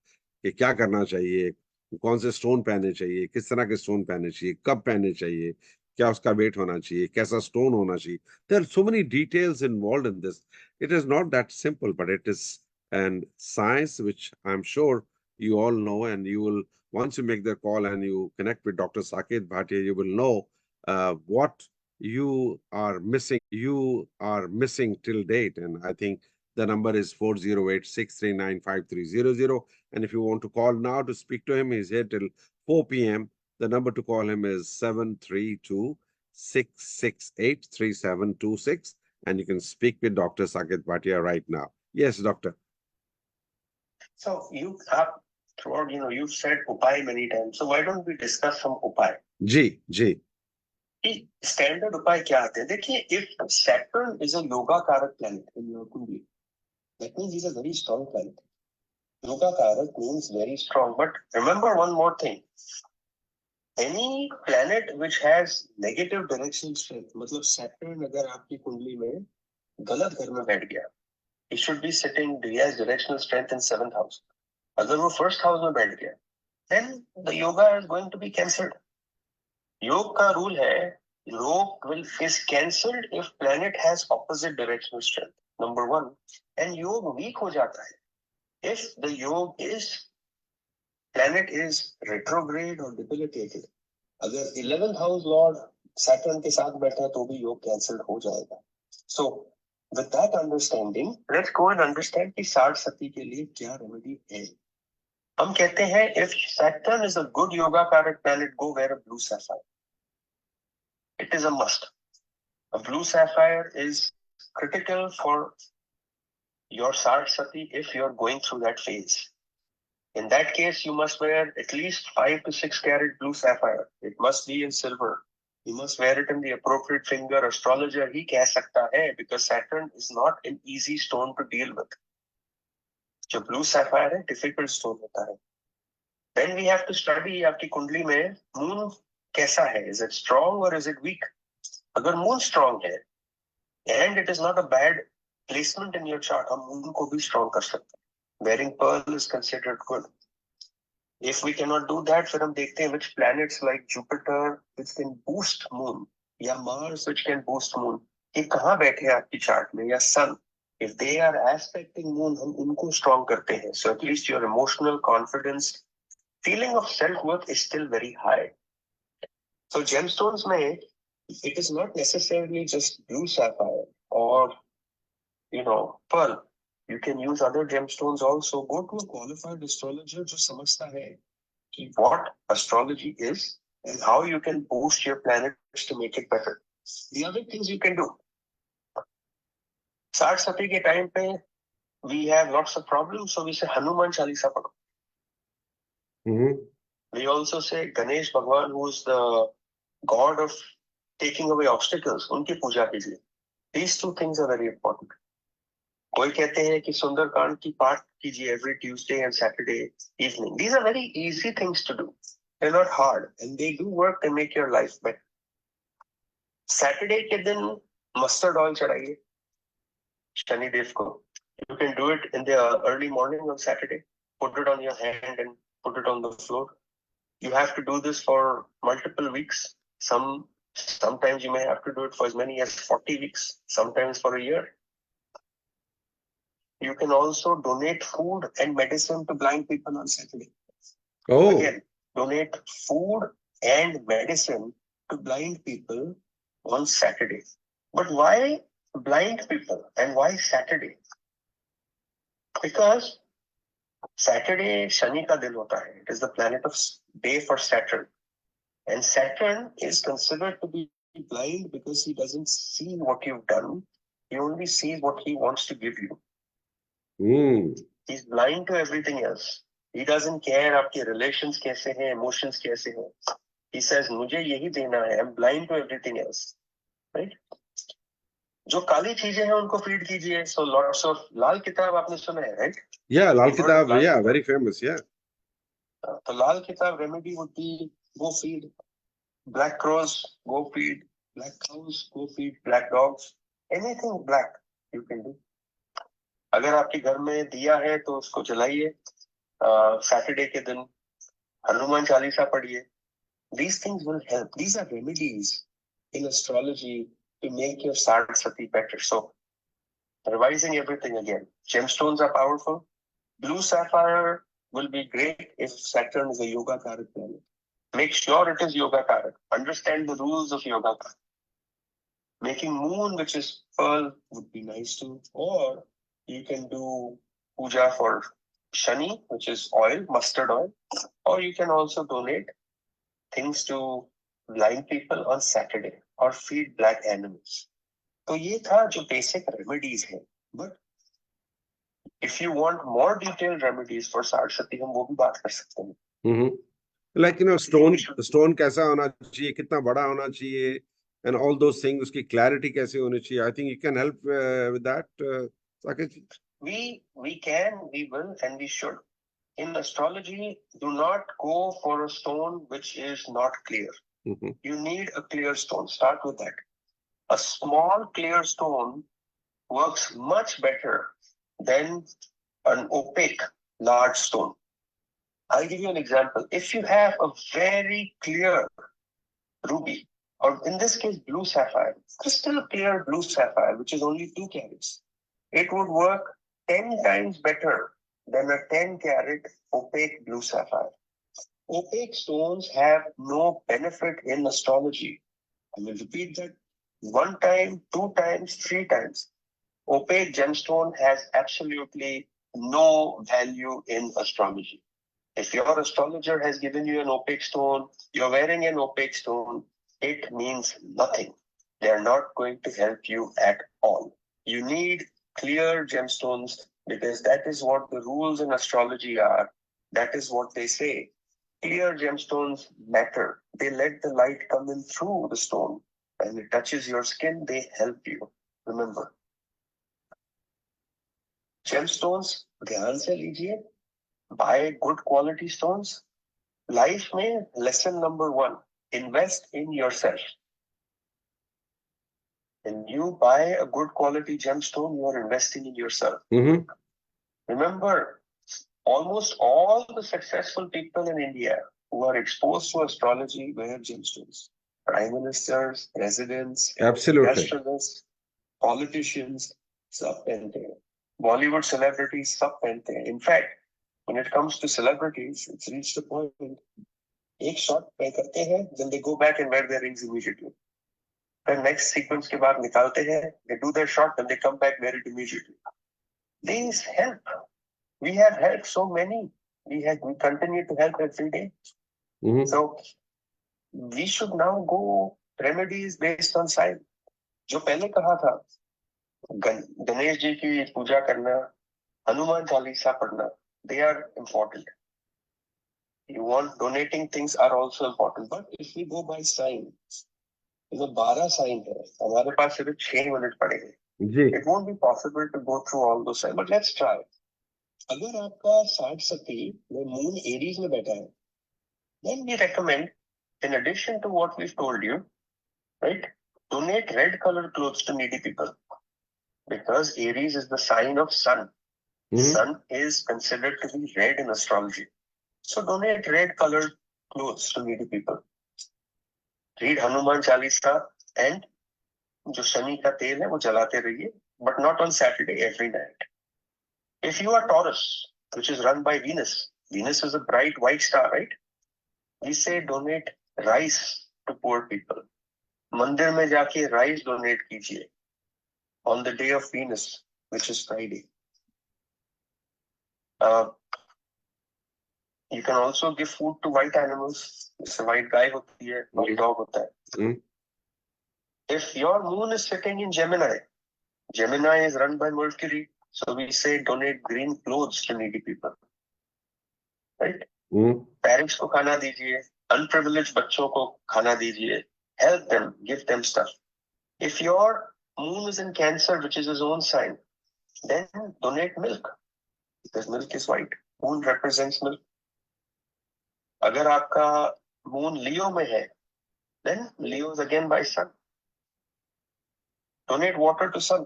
कि क्या करना चाहिए, कौन से स्टोन पहनने चाहिए, किस तरह के स्टोन पहनने चाहिए, कब पहनने चाहिए, क्या उसका वेट होना चाहिए, कैसा स्टोन होना चाहिए. There are so many details involved in this. It is not that simple, but it is an science which I'm sure you all know, and you will, once you make the call and you connect with Dr. Saket Bhatia, you will know what you are missing till date. And I think the number is 408-639-5300. And if you want to call now to speak to him, he's here till 4 p.m. The number to call him is 732-668-3726. And you can speak with Dr. Saket Bhatia right now. Yes, doctor. So you have throughout, you've said upay many times. So why don't we discuss some upay? Ji. Standard upay क्या आते हैं? देखिए, if Saturn is a yoga karak planet in your kundi, that means he's a very strong planet. Yoga karak means very strong. But remember one more thing. Any planet which has negative directional strength, मतलब Saturn अगर आपकी कुंडली में गलत घर में बैठ गया, he should be sitting, he has directional strength in 7th house. अगर वो 1st house में बैठ गया, then the yoga is going to be cancelled. योग का रूल है, योग is cancelled if planet has opposite directional strength. Number 1. And योग weak हो जाता है if the योग is planet is retrograde or debilitated. अगर 11th house lord Saturn के साथ बैठा तो भी योग cancelled हो जाएगा. So with that understanding, let's go and understand कि साढ़ सती के लिए क्या रेमेडी है. हम कहते हैं if Saturn is a good yoga कारक planet, go wear a blue sapphire. It is a must. A blue sapphire is critical for your Sade Sati if you're going through that phase. In that case, you must wear at least 5 to 6 carat blue sapphire. It must be in silver. You must wear it in the appropriate finger. Astrologer ही कह सकता है because Saturn is not an easy stone to deal with. जो blue sapphire है, difficult stone होता है. Then we have to study आपकी कुंडली में moon कैसा है? Is it strong or is it weak? अगर moon strong है and it is not a bad placement in your chart, हम moon को भी strong कर सकते हैं. Wearing pearl is considered good. If we cannot do that, फिर हम देखते हैं which planets like Jupiter which can boost moon या Mars which can boost moon, ये कहाँ बैठे हैं आपकी chart में, या Sun. If they are aspecting moon, हम उनको strong करते हैं. So at least your emotional confidence, feeling of self-worth is still very high. So gemstones में, it is not necessarily just blue sapphire or, pearl. You can use other gemstones also. Go to a qualified astrologer जो समझता है कि what astrology is and how you can boost your planets to make it better. The other things you can do. साढ़ सती के time पे we have lots of problems, so we say Hanuman Chalisa पढ़ो. We also say Ganesh Bhagwan, who is the god of taking away obstacles, उनकी पूजा कीजिए. These two things are very important. कोई कहते हैं कि सुंदरकांड की पाठ कीजिए every Tuesday and Saturday evening. These are very easy things to do. They're not hard and they do work and make your life better. Saturday के दिन mustard oil चढ़ाइए Shani Dev को. You can do it in the early morning on Saturday. Put it on your hand and put it on the floor. You have to do this for multiple weeks. Sometimes you may have to do it for as many as 40 weeks, sometimes for a year. You can also donate food and medicine to blind people on Saturday. Oh. Again, donate food and medicine to blind people on Saturday. But why blind people and why Saturday? Because Saturday Shani का दिन होता है. It is the planet of day for Saturn. And Saturn is considered to be blind because he doesn't see what you've done. He only sees what he wants to give you. He's blind to everything else. He doesn't care आपके relations कैसे हैं, emotions कैसे हैं. He says मुझे यही देना है. I'm blind to everything else. Right? जो काली चीजें हैं उनको feed कीजिए. So lots of लाल किताब आपने सुना है, right? Yeah, Lal Kitab, yeah, very famous, yeah. तो लाल किताब remedy would be go feed black crows, go feed black cows, go feed black dogs. Anything black you can do. अगर आपके घर में दिया है तो उसको जलाइए. सैटरडे के दिन हनुमान चालीसा पढ़िए. These things will help. These are remedies in astrology to make your Sade Sati better. So, revising everything again. Gemstones are powerful. Blue sapphire will be great if Saturn is a yoga karak planet. Make sure it is yoga karak. Understand the rules of yoga karak. Making moon, which is pearl, would be nice too. Or you can do puja for Shani, which is oil, mustard oil. Or you can also donate things to blind people on Saturday or feed black animals. तो ये था जो basic remedies हैं. But if you want more detailed remedies for Sade Sati, हम वो भी बात कर सकते हैं. Like, stone कैसा होना चाहिए, कितना बड़ा होना चाहिए, and all those things, उसकी clarity कैसे होनी चाहिए. I think you can help with that, Saket. We can, we will, and we should. In astrology, do not go for a stone which is not clear. You need a clear stone. Start with that. A small clear stone works much better than an opaque large stone. I'll give you an example. If you have a very clear ruby, or in this case blue sapphire, crystal clear blue sapphire, which is only 2 carats, it would work 10 times better than a 10 carat opaque blue sapphire. Opaque stones have no benefit in astrology. I will repeat that 1 time, 2 times, 3 times. Opaque gemstone has absolutely no value in astrology. If your astrologer has given you an opaque stone, you're wearing an opaque stone, it means nothing. They're not going to help you at all. You need clear gemstones because that is what the rules in astrology are. That is what they say. Clear gemstones matter. They let the light come in through the stone. When it touches your skin, they help you. Remember. Gemstones, ध्यान से लीजिए. Buy good quality stones. Life में lesson number 1, invest in yourself. When you buy a good quality gemstone, you are investing in yourself. Remember, almost all the successful people in India who are exposed to astrology wear gemstones. Prime ministers, presidents, industrialists, politicians, सब पहनते हैं. Bollywood celebrities सब पहनते हैं. In fact, when it comes to celebrities, it's reached a point. एक shot play करते हैं, then they go back and wear their rings immediately. Then next sequence के बाद निकालते हैं, they do their shot, then they come back, wear it immediately. These help. We have helped so many. We continue to help every day. So we should now go remedies based on science. जो पहले कहा था, गणेश जी की पूजा करना, हनुमान चालीसा पढ़ना, they are important. You want donating things are also important. But if we go by signs, जो 12 sign है, हमारे पास सिर्फ 6 मिनट पड़ेंगे. It won't be possible to go through all those signs, but let's try. अगर आपका साठ सती में moon Aries में बैठा है, then we recommend, in addition to what we've told you, right, donate red colored clothes to needy people. Because Aries is the sign of sun. Sun is considered to be red in astrology. So donate red colored clothes to needy people. Read Hanuman Chalisa and जो शनि का तेल है वो जलाते रहिए, but not on Saturday, every night. If you are Taurus, which is run by Venus, Venus is a bright white star, right? We say donate rice to poor people. मंदिर में जाके rice donate कीजिए on the day of Venus, which is Friday. You can also give food to white animals. जैसे white गाय होती है, white dog होता है. If your moon is sitting in Gemini, Gemini is run by Mercury, so we say donate green clothes to needy people. Right? Parents को खाना दीजिए, unprivileged बच्चों को खाना दीजिए, help them, give them stuff. If your moon is in Cancer, which is his own sign, then donate milk, because milk is white. Moon represents milk. अगर आपका moon Leo में है, then Leo is again by sun. Donate water to sun.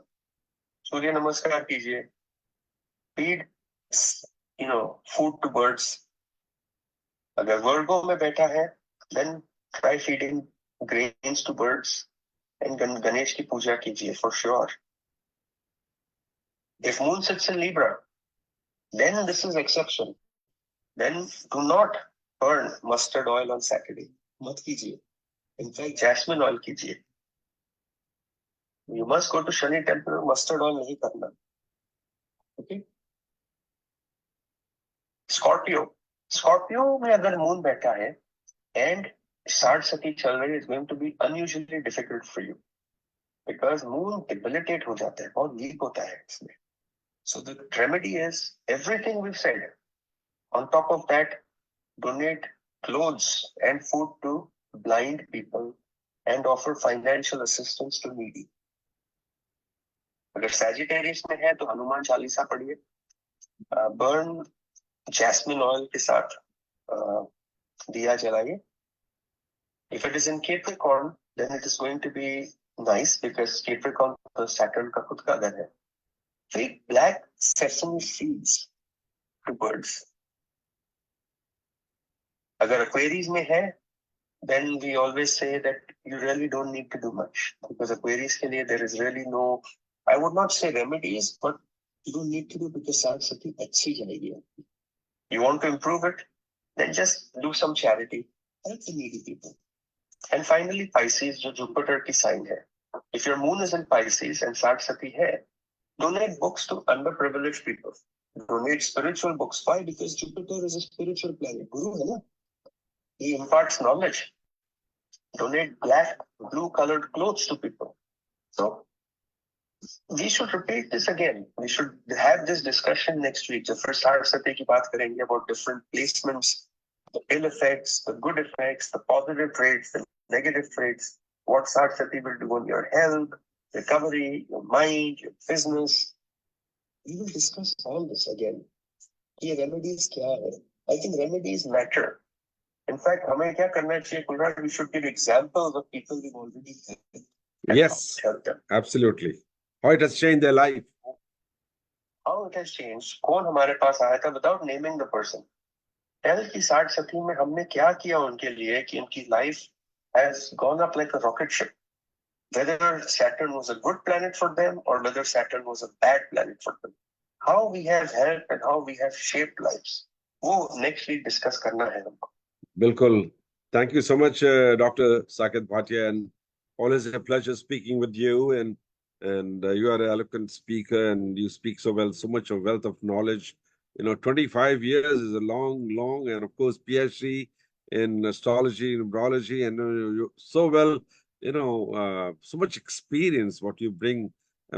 सूर्य नमस्कार कीजिए. Feed, food to birds. अगर Virgo में बैठा है, then try feeding grains to birds. And Ganesh की पूजा कीजिए for sure. If moon sits in Libra, then this is exception. Then do not burn mustard oil on Saturday. मत कीजिए. In fact, jasmine oil कीजिए. You must go to Shani temple. Mustard oil नहीं करना. Okay? Scorpio में अगर moon बैठा है and Sade Sati चल रही, is going to be unusually difficult for you because moon debilitate हो जाता है, बहुत weak होता है इसमें. So the remedy is everything we've said. On top of that, donate clothes and food to blind people and offer financial assistance to needy. अगर Sagittarius में है तो हनुमान चालीसा पढ़िए. Burn jasmine oil के साथ दिया जलाइए. If it is in Capricorn, then it is going to be nice because Capricorn तो Saturn का खुद का घर है. Feed black sesame seeds to birds. अगर Aquarius में है, then we always say that you really don't need to do much because Aquarius के लिए there is really no, I would not say remedies, but you don't need to do because Sade Sati अच्छी जाएगी. You want to improve it, then just do some charity, help the needy people. And finally, Pisces, जो Jupiter की sign है. If your moon is in Pisces and Sade Sati है, donate books to underprivileged people. Donate spiritual books. Why? Because Jupiter is a spiritual planet. Guru है ना? He imparts knowledge. Donate black, blue-colored clothes to people. So we should repeat this again. We should have this discussion next week. जब फिर Sade Sati की बात करेंगे about different placements, the ill effects, the good effects, the positive traits, the negative traits, what Sade Sati will do on your health, recovery, your mind, your business. We will discuss all this again. ये remedies क्या है? I think remedies matter. In fact, हमें क्या करना चाहिए, Kulraj? We should give examples of people we've already helped. Yes, absolutely. How it has changed their life. How it has changed. कौन हमारे पास आया था without naming the person. Tell कि Sade Sati में हमने क्या किया उनके लिए कि उनकी life has gone up like a rocket ship. Whether Saturn was a good planet for them or whether Saturn was a bad planet for them. How we have helped and how we have shaped lives. वो next week discuss करना है हमको. Bilkul. Thank you so much, Dr. Saket Bhatia, and always a pleasure speaking with you. And you are an eloquent speaker, and you speak so well, so much of wealth of knowledge. 25 years is a long, and of course, PhD in astrology, numerology, and you're so well, so much experience what you bring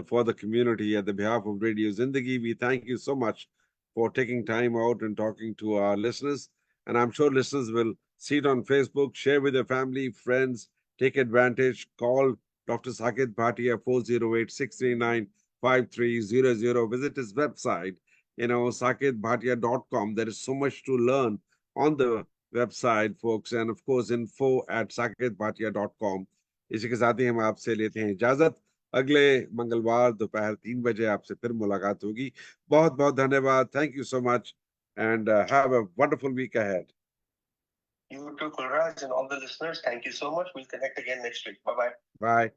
for the community. At the behalf of Radio Zindagi, we thank you so much for taking time out and talking to our listeners. And I'm sure listeners will see it on Facebook, share with their family, friends, take advantage, call Dr. Saket Bhatia 408-639-5300. Visit his website, saketbhatia.com. There is so much to learn on the website, folks. And of course, info@saketbhatia.com. इसी के साथ ही हम आपसे लेते हैं इजाजत. अगले मंगलवार दोपहर 3 बजे आपसे फिर मुलाकात होगी. बहुत बहुत धन्यवाद. Thank you so much. And have a wonderful week ahead. You too, Kulraj, and all the listeners. Thank you so much. We'll connect again next week. Bye-bye. Bye.